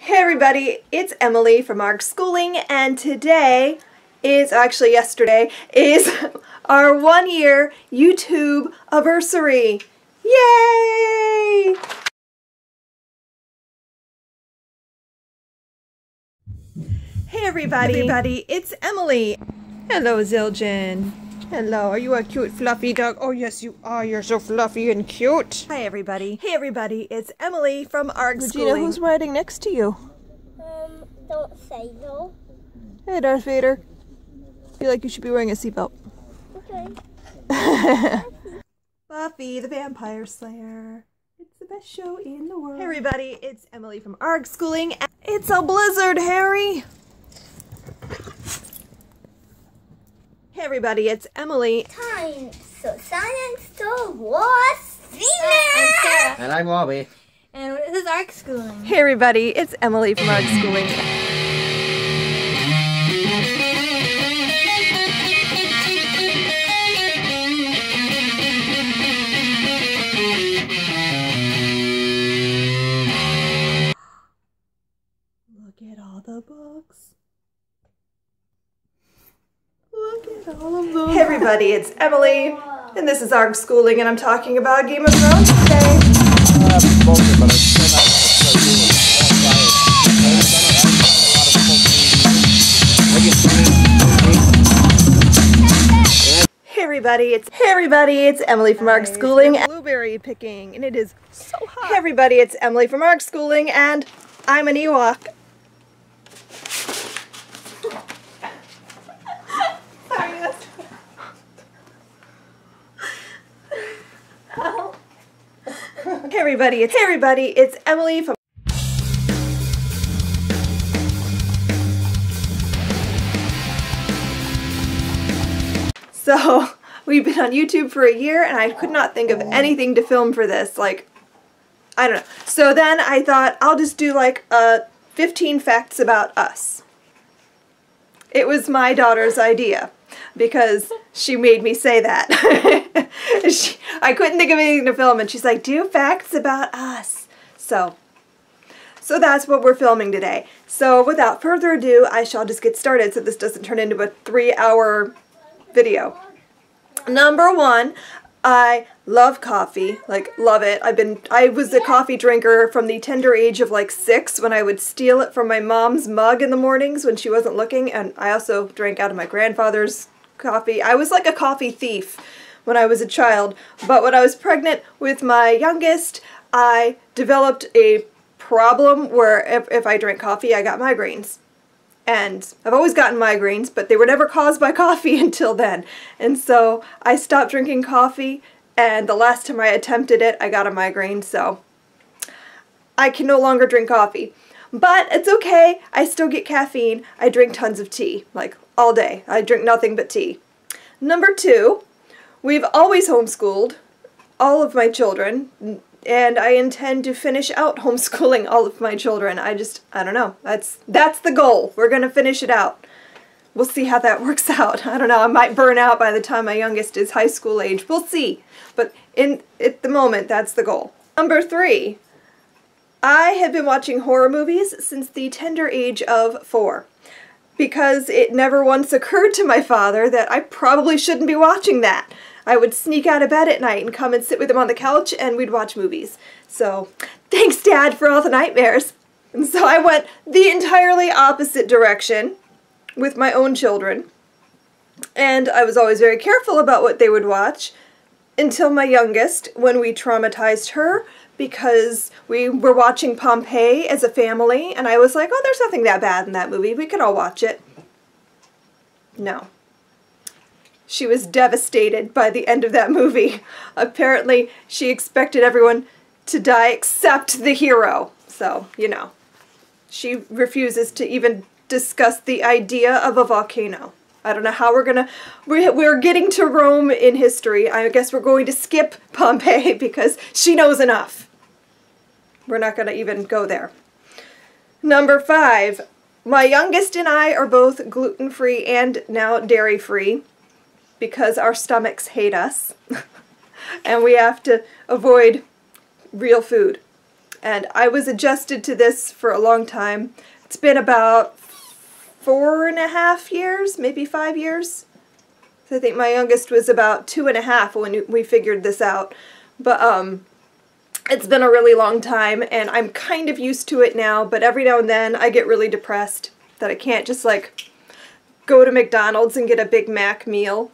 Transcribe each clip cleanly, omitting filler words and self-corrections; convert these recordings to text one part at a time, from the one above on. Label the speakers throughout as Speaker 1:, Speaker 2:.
Speaker 1: Hey everybody, it's Emily from ARG Schooling, and today is, actually yesterday, is our 1-year YouTube-aversary. Yay! Hey everybody, it's Emily. Hello Zildjian. Hello, are you a cute fluffy dog? Oh yes you are, you're so fluffy and cute. Hi everybody. Hey everybody, it's Emily from ARG Schooling. Regina, who's riding next to you?
Speaker 2: Don't say no.
Speaker 1: Hey Darth Vader. I feel like you should be wearing a seatbelt.
Speaker 2: Okay.
Speaker 1: Buffy the Vampire Slayer. It's the best show in the world. Hey everybody, it's Emily from ARG Schooling. It's a blizzard, Harry. Hey everybody, it's Emily.
Speaker 2: Time. So Science to was Sarah.
Speaker 3: And I'm Robbie.
Speaker 2: And this is ARG Schooling.
Speaker 1: Hey everybody, it's Emily from ARG Schooling. Look at all the books. Look at all of them. Hey everybody, it's Emily, and this is ARG Schooling, and I'm talking about Game of Thrones today. Hey everybody, it's Emily from ARG Schooling. Blueberry picking, and it is so hot. Hey everybody, it's Emily from ARG Schooling, and I'm an Ewok. Sorry, that's... Hey everybody, it's Emily from... So, we've been on YouTube for a year, and I could not think of anything to film for this, like, I don't know. So then I thought, I'll just do like 15 facts about us. It was my daughter's idea, because she made me say that. I couldn't think of anything to film, and she's like, do facts about us. So that's what we're filming today. So without further ado, I shall just get started so this doesn't turn into a 3-hour video. Number 1, I love coffee, like love it. I was a coffee drinker from the tender age of like 6 when I would steal it from my mom's mug in the mornings when she wasn't looking, and I also drank out of my grandfather's coffee. I was like a coffee thief when I was a child, but when I was pregnant with my youngest, I developed a problem where if I drank coffee, I got migraines. And I've always gotten migraines, but they were never caused by coffee until then. And so I stopped drinking coffee, and the last time I attempted it, I got a migraine, so I can no longer drink coffee. But it's okay, I still get caffeine. I drink tons of tea, like all day. I drink nothing but tea. Number 2, we've always homeschooled all of my children, and I intend to finish out homeschooling all of my children. I don't know. That's the goal. We're going to finish it out. We'll see how that works out. I don't know. I might burn out by the time my youngest is high school age. We'll see. But at the moment, that's the goal. Number 3, I have been watching horror movies since the tender age of 4. Because it never once occurred to my father that I probably shouldn't be watching that. I would sneak out of bed at night and come and sit with him on the couch, and we'd watch movies. So, thanks Dad for all the nightmares. And so I went the entirely opposite direction with my own children. And I was always very careful about what they would watch until my youngest, when we traumatized her because we were watching Pompeii as a family, and I was like, oh, there's nothing that bad in that movie. We could all watch it. No. She was devastated by the end of that movie. Apparently, she expected everyone to die except the hero. So, you know, she refuses to even discuss the idea of a volcano. I don't know how we're getting to Rome in history. I guess we're going to skip Pompeii because she knows enough. We're not going to even go there. Number 5, my youngest and I are both gluten-free and now dairy-free, because our stomachs hate us and we have to avoid real food. And I was adjusted to this for a long time. It's been about 4.5 years, maybe 5 years. So I think my youngest was about 2.5 when we figured this out. But it's been a really long time, and I'm kind of used to it now, but every now and then I get really depressed that I can't just like go to McDonald's and get a Big Mac meal.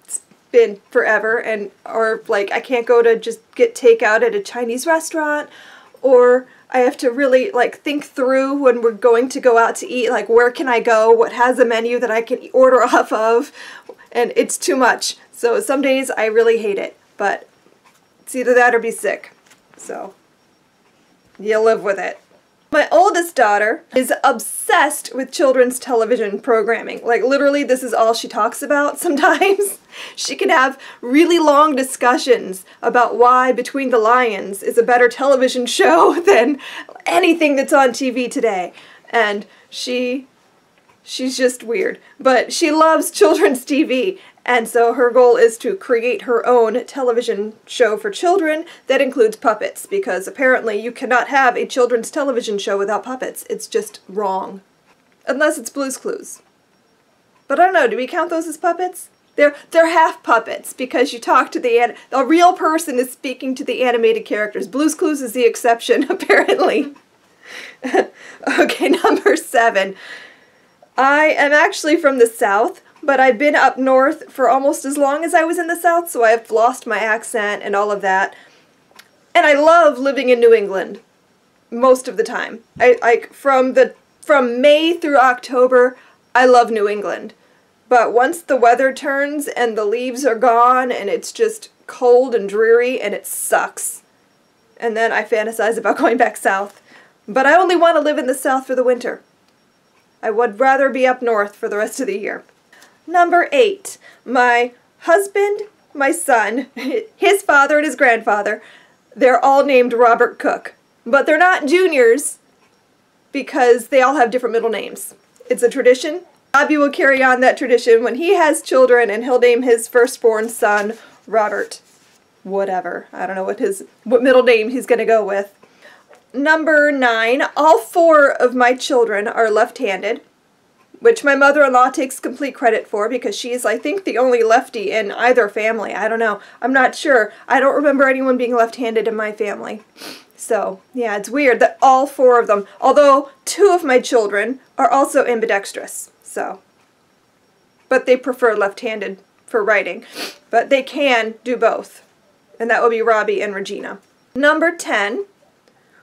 Speaker 1: It's been forever, and or like I can't go to just get takeout at a Chinese restaurant, or I have to really like think through when we're going to go out to eat, like where can I go, what has a menu that I can order off of, and it's too much. So some days I really hate it, but it's either that or be sick. So you live with it. My oldest daughter is obsessed with children's television programming. Like literally this is all she talks about sometimes. She can have really long discussions about why Between the Lions is a better television show than anything that's on TV today. And she's just weird. But she loves children's TV. And so her goal is to create her own television show for children that includes puppets, because apparently you cannot have a children's television show without puppets. It's just wrong. Unless it's Blue's Clues. But I don't know, do we count those as puppets? They're half puppets, because you talk to the real person is speaking to the animated characters. Blue's Clues is the exception, apparently. Okay, number 7. I am actually from the South, but I've been up north for almost as long as I was in the South, so I've lost my accent and all of that. And I love living in New England most of the time. From May through October, I love New England. But once the weather turns and the leaves are gone and it's just cold and dreary and it sucks, and then I fantasize about going back south. But I only want to live in the South for the winter. I would rather be up north for the rest of the year. Number 8, my husband, my son, his father and his grandfather, they're all named Robert Cook. But they're not juniors because they all have different middle names. It's a tradition. Bobby will carry on that tradition when he has children, and he'll name his firstborn son Robert whatever. I don't know what middle name he's going to go with. Number 9, all 4 of my children are left-handed, which my mother-in-law takes complete credit for because she's, I think, the only lefty in either family. I don't know. I'm not sure. I don't remember anyone being left-handed in my family. So, yeah, it's weird that all 4 of them, although 2 of my children are also ambidextrous, so. But they prefer left-handed for writing. But they can do both. And that would be Robbie and Regina. Number 10,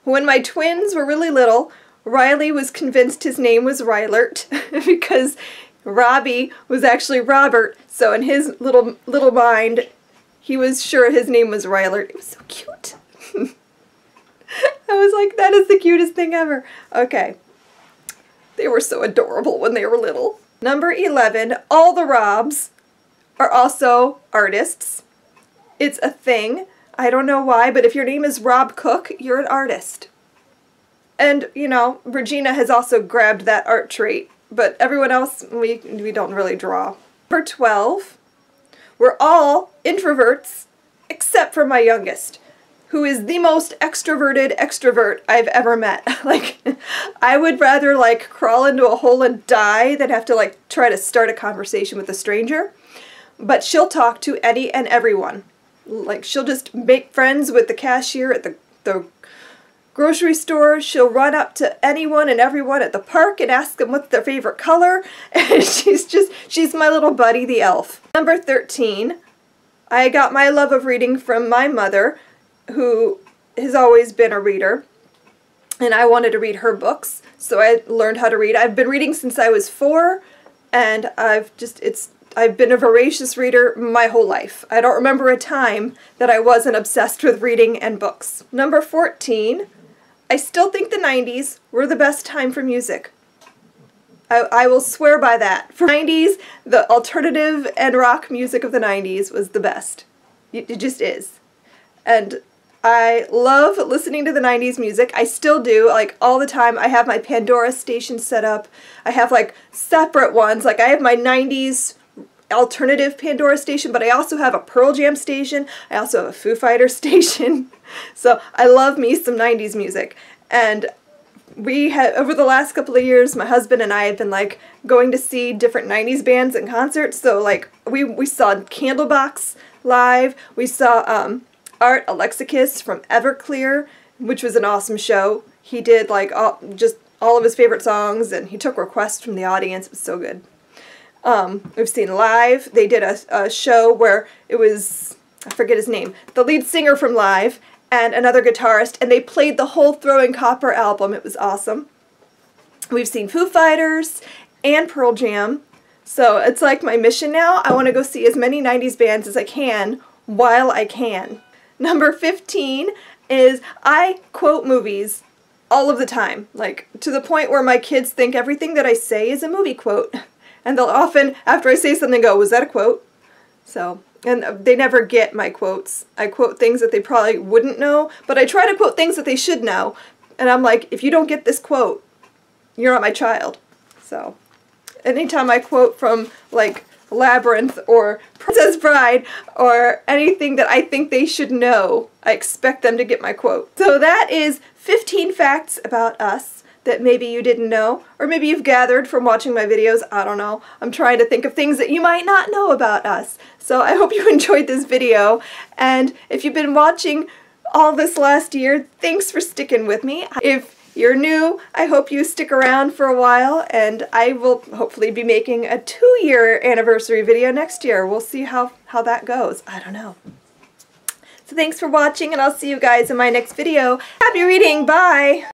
Speaker 1: when my twins were really little, Riley was convinced his name was Rylert because Robbie was actually Robert, so in his little mind, he was sure his name was Rylert. It was so cute. I was like, that is the cutest thing ever. Okay. They were so adorable when they were little. Number 11, all the Robs are also artists. It's a thing. I don't know why, but if your name is Rob Cook, you're an artist. And, you know, Regina has also grabbed that art trait, but everyone else, we don't really draw. Number 12, we're all introverts, except for my youngest, who is the most extroverted extrovert I've ever met. Like, I would rather, like, crawl into a hole and die than have to, like, try to start a conversation with a stranger. But she'll talk to any and everyone. Like, she'll just make friends with the cashier at the grocery store. She'll run up to anyone and everyone at the park and ask them what's their favorite color. And she's my little buddy, the elf. Number 13, I got my love of reading from my mother, who has always been a reader. And I wanted to read her books, so I learned how to read. I've been reading since I was 4, and I've been a voracious reader my whole life. I don't remember a time that I wasn't obsessed with reading and books. Number 14, I still think the 90s were the best time for music. I will swear by that. For the 90s, the alternative and rock music of the 90s was the best. It just is. And I love listening to the 90s music. I still do, like, all the time. I have my Pandora station set up. I have, like, separate ones. Like, I have my 90s alternative Pandora station, but I also have a Pearl Jam station. I also have a Foo Fighters station. So I love me some 90s music. And we had, over the last couple of years, my husband and I have been like going to see different 90s bands in concerts. So like we saw Candlebox live. We saw Art Alexakis from Everclear, which was an awesome show. He did like just all of his favorite songs, and he took requests from the audience. It was so good. We've seen Live. They did a show where it was, I forget his name, the lead singer from Live and another guitarist, and they played the whole Throwing Copper album. It was awesome. We've seen Foo Fighters and Pearl Jam. So it's like my mission now. I want to go see as many 90s bands as I can while I can. Number 15 is I quote movies all of the time, like to the point where my kids think everything that I say is a movie quote. And they'll often, after I say something, go, was that a quote? So, and they never get my quotes. I quote things that they probably wouldn't know, but I try to quote things that they should know. And I'm like, if you don't get this quote, you're not my child. So, anytime I quote from, like, Labyrinth or Princess Bride or anything that I think they should know, I expect them to get my quote. So that is 15 facts about us that maybe you didn't know, or maybe you've gathered from watching my videos. I don't know. I'm trying to think of things that you might not know about us. So I hope you enjoyed this video, and if you've been watching all this last year, thanks for sticking with me. If you're new, I hope you stick around for a while, and I will hopefully be making a 2-year anniversary video next year. We'll see how that goes. I don't know. So thanks for watching, and I'll see you guys in my next video. Happy reading! Bye!